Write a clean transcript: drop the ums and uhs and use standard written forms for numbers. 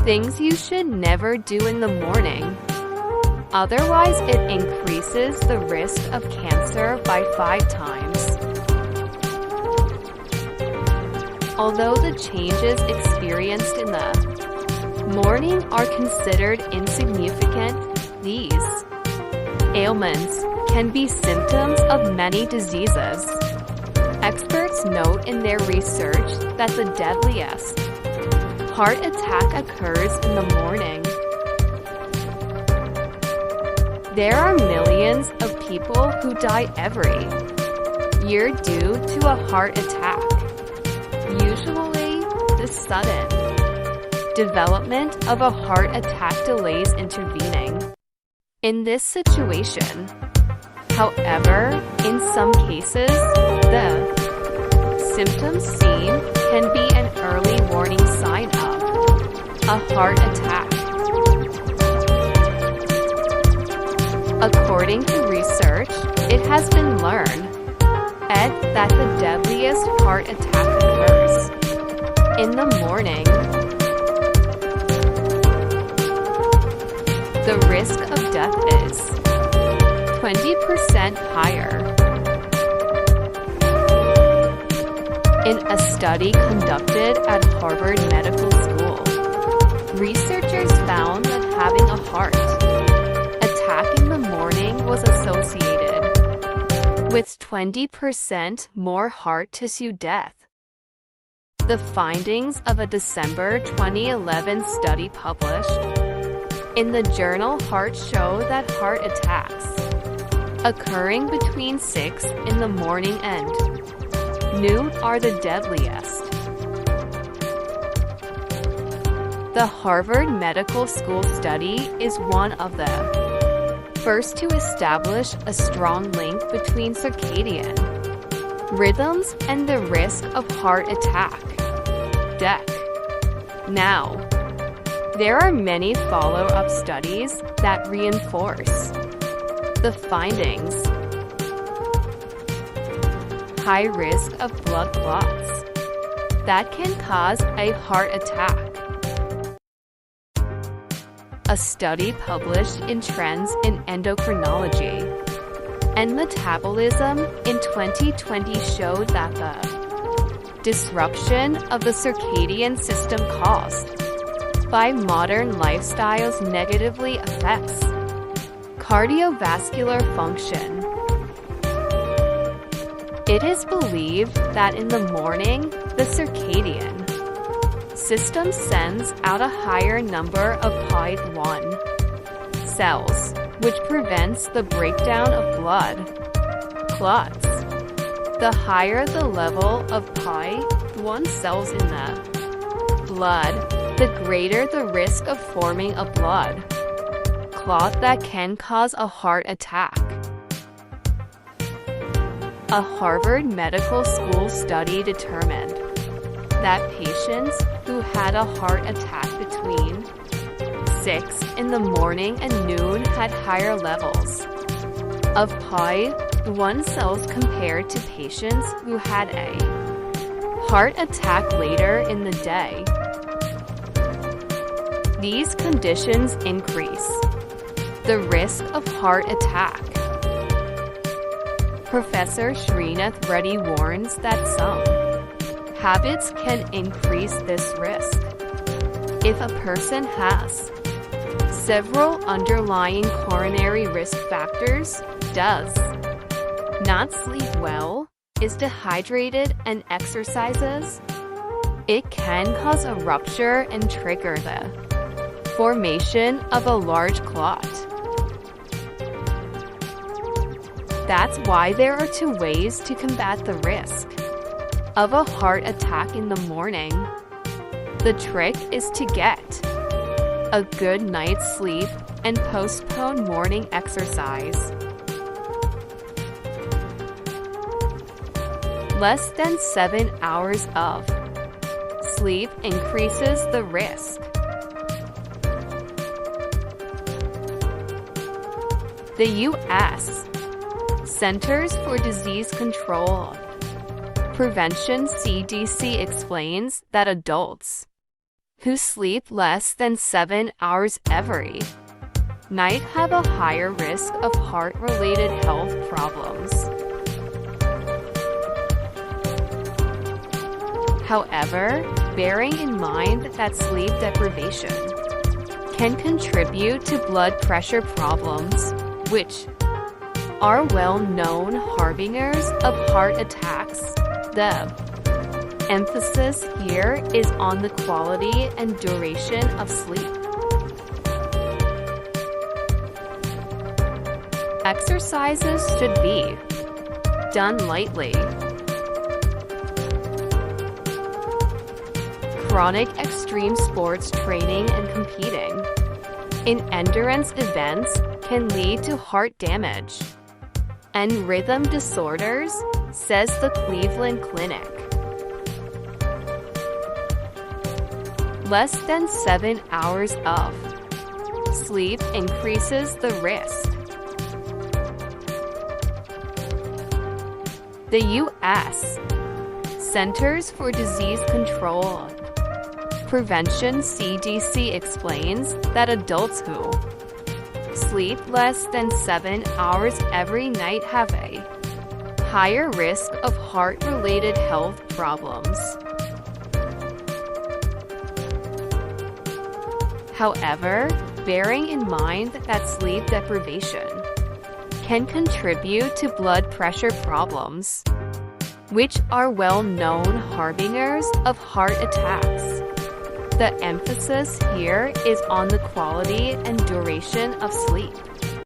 Things you should never do in the morning. Otherwise, it increases the risk of cancer by 5 times. Although the changes experienced in the morning are considered insignificant, these ailments can be symptoms of many diseases. Experts note in their research that the deadliest heart attack occurs in the morning. There are millions of people who die every year due to a heart attack. Usually, the sudden development of a heart attack delays intervening in this situation. However, in some cases, the symptoms seen can be an early warning sign of a heart attack. According to research, it has been learned that the deadliest heart attack occurs in the morning. The risk of death is 20% higher. In a study conducted at Harvard Medical School, researchers found that having a heart attack in the morning was associated with 20% more heart tissue death. The findings of a December 2011 study published in the journal Heart show that heart attacks occurring between 6 in the morning and noon are the deadliest. The Harvard Medical School study is one of the first to establish a strong link between circadian rhythms and the risk of heart attack death. Now, there are many follow-up studies that reinforce the findings. High risk of blood clots that can cause a heart attack. A study published in Trends in Endocrinology and Metabolism in 2020 showed that the disruption of the circadian system caused by modern lifestyles negatively affects cardiovascular function. It is believed that in the morning, the circadian system sends out a higher number of PI1 cells, which prevents the breakdown of blood clots. The higher the level of PI1 cells in the blood, the greater the risk of forming a blood clot that can cause a heart attack. A Harvard Medical School study determined that patients who had a heart attack between 6 in the morning and noon had higher levels of PI1 cells compared to patients who had a heart attack later in the day. These conditions increase the risk of heart attack. Professor Srinath Reddy warns that some habits can increase this risk. If a person has several underlying coronary risk factors, does not sleep well, is dehydrated and exercises, it can cause a rupture and trigger the formation of a large clot. That's why there are 2 ways to combat the risk of a heart attack in the morning. The trick is to get a good night's sleep and postpone morning exercise. Less than 7 hours of sleep increases the risk. The U.S. Centers for Disease Control Prevention (CDC) explains that adults who sleep less than 7 hours every night have a higher risk of heart-related health problems. However, bearing in mind that sleep deprivation can contribute to blood pressure problems, which are well-known harbingers of heart attacks, the emphasis here is on the quality and duration of sleep. Exercises should be done lightly. Chronic extreme sports training and competing in endurance events can lead to heart damage and rhythm disorders, says the Cleveland Clinic. Less than 7 hours of sleep increases the risk. The U.S. Centers for Disease Control Prevention (CDC) explains that adults who sleep less than 7 hours every night have a higher risk of heart-related health problems. However, bearing in mind that sleep deprivation can contribute to blood pressure problems, which are well-known harbingers of heart attacks, the emphasis here is on the quality and duration of sleep.